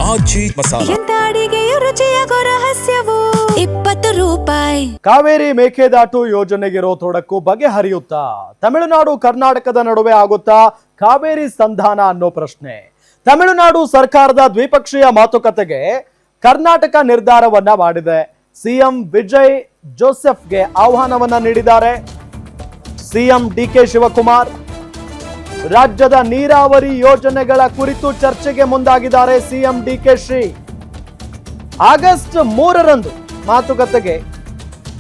ಆಚಿ ಮಸಾಲ. ಎಂತ ಅಡಿಗೆಯ ರುಚಿಯಾಗೋ ರಹಸ್ಯವು 20 ರೂಪಾಯಿ. ಕಾವೇರಿ ಮೇಕೆದಾಟು ಯೋಜನೆಗಿರೋ ತೊಡಕು ಬಗೆಹರಿಯುತ್ತಾ? ತಮಿಳುನಾಡು ಕರ್ನಾಟಕದ ನಡುವೆ ಆಗುತ್ತಾ ಕಾವೇರಿ ಸಂಧಾನ ಅನ್ನೋ ಪ್ರಶ್ನೆ. ತಮಿಳುನಾಡು ಸರ್ಕಾರದ ದ್ವಿಪಕ್ಷೀಯ ಮಾತುಕತೆಗೆ ಕರ್ನಾಟಕ ನಿರ್ಧಾರವನ್ನ ಮಾಡಿದೆ. ಸಿಎಂ ವಿಜಯ್ ಜೋಸೆಫ್ಗೆ ಆಹ್ವಾನವನ್ನ ನೀಡಿದ್ದಾರೆ. ಸಿಎಂ ಡಿಕೆ ಶಿವಕುಮಾರ್ ರಾಜ್ಯದ ನೀರಾವರಿ ಯೋಜನೆಗಳ ಕುರಿತು ಚರ್ಚೆಗೆ ಮುಂದಾಗಿದ್ದಾರೆ. ಸಿಎಂ ಡಿಕೆ ಶ್ರೀ ಆಗಸ್ಟ್ 3ರಂದು ಮಾತುಕತೆಗೆ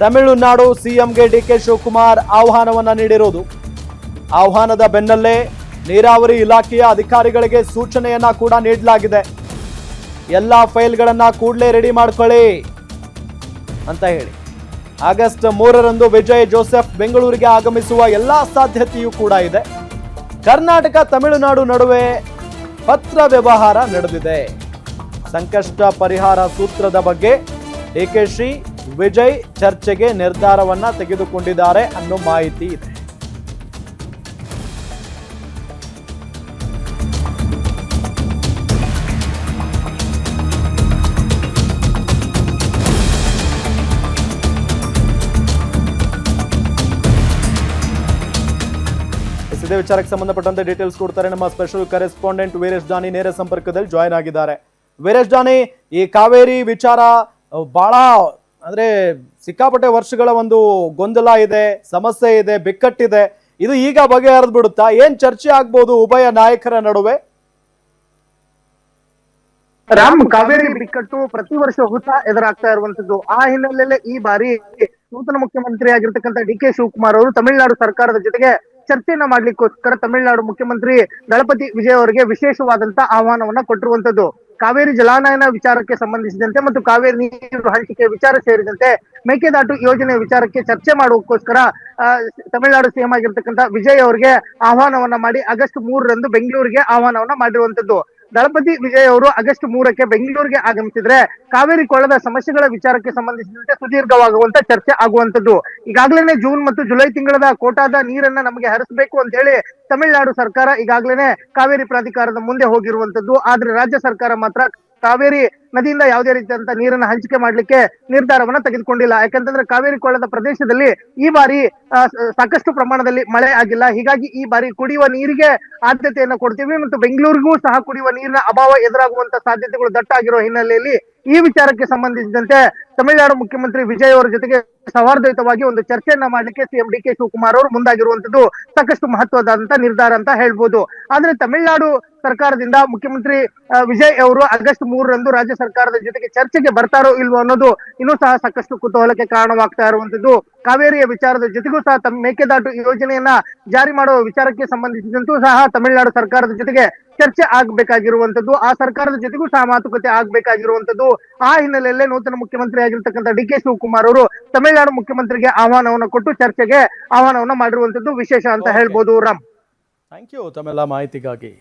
ತಮಿಳುನಾಡು ಸಿಎಂಗೆ ಡಿಕೆ ಶಿವಕುಮಾರ್ ಆಹ್ವಾನವನ್ನ ನೀಡಿರುವುದು. ಆಹ್ವಾನದ ಬೆನ್ನಲ್ಲೇ ನೀರಾವರಿ ಇಲಾಖೆಯ ಅಧಿಕಾರಿಗಳಿಗೆ ಸೂಚನೆಯನ್ನ ಕೂಡ ನೀಡಲಾಗಿದೆ. ಎಲ್ಲ ಫೈಲ್ಗಳನ್ನ ಕೂಡಲೇ ರೆಡಿ ಮಾಡ್ಕೊಳ್ಳಿ ಅಂತ ಹೇಳಿ ಆಗಸ್ಟ್ 3ರಂದು ವಿಜಯ್ ಜೋಸೆಫ್ ಬೆಂಗಳೂರಿಗೆ ಆಗಮಿಸುವ ಎಲ್ಲಾ ಸಾಧ್ಯತೆಯೂ ಕೂಡ ಇದೆ. ಕರ್ನಾಟಕ ತಮಿಳುನಾಡು ನಡುವೆ ಪತ್ರ ವ್ಯವಹಾರ ನಡೆದಿದೆ. ಸಂಕಷ್ಟ ಪರಿಹಾರ ಸೂತ್ರದ ಬಗ್ಗೆ ಡಿಕೆಶಿ ವಿಜಯ್ ಚರ್ಚೆಗೆ ನಿರ್ಧಾರವನ್ನ ತೆಗೆದುಕೊಂಡಿದ್ದಾರೆ ಅನ್ನೋ ಮಾಹಿತಿ ಇದೆ. ಇದೇ ವಿಚಾರಕ್ಕೆ ಸಂಬಂಧಪಟ್ಟಂತೆ ಡೀಟೇಲ್ಸ್ ಕೊಡ್ತಾರೆ ನಮ್ಮ ಸ್ಪೆಷಲ್ ಕರೆಸ್ಪಾಂಡೆಂಟ್ ವೀರೇಶ್ ಜಾನಿ ನೇರ ಸಂಪರ್ಕದಲ್ಲಿ ಜಾಯ್ನ್ ಆಗಿದ್ದಾರೆ. ವೀರೇಶ್ ಜಾನಿ, ಈ ಕಾವೇರಿ ವಿಚಾರ ಬಹಳ ಅಂದ್ರೆ ಸಿಕ್ಕಾಪಟ್ಟೆ ವರ್ಷಗಳ ಒಂದು ಗೊಂದಲ ಇದೆ, ಸಮಸ್ಯೆ ಇದೆ, ಬಿಕ್ಕಟ್ಟಿದೆ. ಇದು ಈಗ ಬಗೆಹರಿದು ಬಿಡುತ್ತಾ? ಏನ್ ಚರ್ಚೆ ಆಗ್ಬೋದು ಉಭಯ ನಾಯಕರ ನಡುವೆ? ರಾಮ್, ಕಾವೇರಿ ಬಿಕ್ಕಟ್ಟು ಪ್ರತಿ ವರ್ಷ ಹೊಸ ಎದುರಾಗ್ತಾ ಇರುವಂತದ್ದು. ಆ ಹಿನ್ನೆಲೆಯಲ್ಲಿ ಈ ಬಾರಿ ನೂತನ ಮುಖ್ಯಮಂತ್ರಿ ಆಗಿರ್ತಕ್ಕಂಥ ಡಿಕೆ ಶಿವಕುಮಾರ್ ಅವರು ತಮಿಳುನಾಡು ಸರ್ಕಾರದ ಜೊತೆಗೆ ಚರ್ಚೆಯನ್ನ ಮಾಡ್ಲಿಕ್ಕೋಸ್ಕರ ತಮಿಳುನಾಡು ಮುಖ್ಯಮಂತ್ರಿ ದಳಪತಿ ವಿಜಯ್ ಅವರಿಗೆ ವಿಶೇಷವಾದಂತ ಆಹ್ವಾನವನ್ನ ಕೊಟ್ಟಿರುವಂತದ್ದು. ಕಾವೇರಿ ಜಲಾನಯನ ವಿಚಾರಕ್ಕೆ ಸಂಬಂಧಿಸಿದಂತೆ ಮತ್ತು ಕಾವೇರಿ ನೀರು ಹಂಚಿಕೆ ವಿಚಾರ ಸೇರಿದಂತೆ ಮೇಕೆದಾಟು ಯೋಜನೆ ವಿಚಾರಕ್ಕೆ ಚರ್ಚೆ ಮಾಡೋಕ್ಕೋಸ್ಕರ ತಮಿಳುನಾಡು ಸಿಎಂ ಆಗಿರ್ತಕ್ಕಂಥ ವಿಜಯ್ ಅವರಿಗೆ ಆಹ್ವಾನವನ್ನ ಮಾಡಿ ಆಗಸ್ಟ್ 3ರಂದು ಬೆಂಗಳೂರಿಗೆ ಆಹ್ವಾನವನ್ನ ಮಾಡಿರುವಂತದ್ದು. ದಳಪತಿ ವಿಜಯ್ ಅವರು ಆಗಸ್ಟ್ 3ಕ್ಕೆ ಬೆಂಗಳೂರಿಗೆ ಆಗಮಿಸಿದ್ರೆ ಕಾವೇರಿ ಕೊಳ್ಳದ ಸಮಸ್ಯೆಗಳ ವಿಚಾರಕ್ಕೆ ಸಂಬಂಧಿಸಿದಂತೆ ಸುದೀರ್ಘವಾಗುವಂತ ಚರ್ಚೆ ಆಗುವಂತದ್ದು. ಈಗಾಗಲೇ ಜೂನ್ ಮತ್ತು ಜುಲೈ ತಿಂಗಳದ ಕೋಟಾದ ನೀರನ್ನ ನಮಗೆ ಹರಿಸಬೇಕು ಅಂತ ಹೇಳಿ ತಮಿಳುನಾಡು ಸರ್ಕಾರ ಈಗಾಗಲೇ ಕಾವೇರಿ ಪ್ರಾಧಿಕಾರದ ಮುಂದೆ ಹೋಗಿರುವಂತದ್ದು. ಆದ್ರೆ ರಾಜ್ಯ ಸರ್ಕಾರ ಮಾತ್ರ ಕಾವೇರಿ ನದಿಯಿಂದ ಯಾವುದೇ ರೀತಿಯಂತ ನೀರನ್ನ ಹಂಚಿಕೆ ಮಾಡ್ಲಿಕ್ಕೆ ನಿರ್ಧಾರವನ್ನ ತೆಗೆದುಕೊಂಡಿಲ್ಲ. ಯಾಕಂತಂದ್ರೆ ಕಾವೇರಿ ಕೊಳ್ಳದ ಪ್ರದೇಶದಲ್ಲಿ ಈ ಬಾರಿ ಸಾಕಷ್ಟು ಪ್ರಮಾಣದಲ್ಲಿ ಮಳೆ ಆಗಿಲ್ಲ. ಹೀಗಾಗಿ ಈ ಬಾರಿ ಕುಡಿಯುವ ನೀರಿಗೆ ಆದ್ಯತೆಯನ್ನ ಕೊಡ್ತೀವಿ ಮತ್ತು ಬೆಂಗಳೂರಿಗೂ ಸಹ ಕುಡಿಯುವ ನೀರಿನ ಅಭಾವ ಎದುರಾಗುವಂತ ಸಾಧ್ಯತೆಗಳು ದಟ್ಟಾಗಿರೋ ಹಿನ್ನೆಲೆಯಲ್ಲಿ ಈ ವಿಚಾರಕ್ಕೆ ಸಂಬಂಧಿಸಿದಂತೆ ತಮಿಳುನಾಡು ಮುಖ್ಯಮಂತ್ರಿ ವಿಜಯ್ ಅವರ ಜೊತೆಗೆ ಸೌಹಾರ್ದಯುತವಾಗಿ ಒಂದು ಚರ್ಚೆಯನ್ನ ಮಾಡ್ಲಿಕ್ಕೆ ಸಿಎಂ ಡಿಕೆ ಶಿವಕುಮಾರ್ ಅವರು ಮುಂದಾಗಿರುವಂತದ್ದು ಸಾಕಷ್ಟು ಮಹತ್ವದಂತ ನಿರ್ಧಾರ ಅಂತ ಹೇಳ್ಬೋದು. ಆದ್ರೆ ತಮಿಳುನಾಡು ಸರ್ಕಾರದಿಂದ ಮುಖ್ಯಮಂತ್ರಿ ವಿಜಯ್ ಅವರು ಆಗಸ್ಟ್ 3ರಂದು ರಾಜ್ಯ ಸರ್ಕಾರದ ಜೊತೆಗೆ ಚರ್ಚೆಗೆ ಬರ್ತಾರೋ ಇಲ್ವೋ ಅನ್ನೋದು ಇನ್ನೂ ಸಹ ಸಾಕಷ್ಟು ಕುತೂಹಲಕ್ಕೆ ಕಾರಣವಾಗ್ತಾ ಇರುವಂತದ್ದು. ಕಾವೇರಿಯ ವಿಚಾರದ ಜೊತೆಗೂ ಸಹ ತಮ್ಮ ಮೇಕೆದಾಟು ಯೋಜನೆಯನ್ನ ಜಾರಿ ಮಾಡುವ ವಿಚಾರಕ್ಕೆ ಸಂಬಂಧಿಸಿದಂತೂ ಸಹ ತಮಿಳುನಾಡು ಸರ್ಕಾರದ ಜೊತೆಗೆ ಚರ್ಚೆ ಆಗ್ಬೇಕಾಗಿರುವಂತದ್ದು. ಆ ಸರ್ಕಾರದ ಜೊತೆಗೂ ಸಹ ಮಾತುಕತೆ ಆಗ್ಬೇಕಾಗಿರುವಂತದ್ದು. ಆ ಹಿನ್ನೆಲೆಯಲ್ಲೇ ನೂತನ ಮುಖ್ಯಮಂತ್ರಿ ಆಗಿರ್ತಕ್ಕಂಥ ಡಿಕೆ ಶಿವಕುಮಾರ್ ಅವರು ತಮಿಳುನಾಡು ಮುಖ್ಯಮಂತ್ರಿಗೆ ಆಹ್ವಾನವನ್ನು ಕೊಟ್ಟು ಚರ್ಚೆಗೆ ಆಹ್ವಾನವನ್ನ ಮಾಡಿರುವಂತದ್ದು ವಿಶೇಷ ಅಂತ ಹೇಳ್ಬೋದು. ರಾಮ್, ಥ್ಯಾಂಕ್ ಯು ತಮ್ಮೆಲ್ಲ ಮಾಹಿತಿಗಾಗಿ.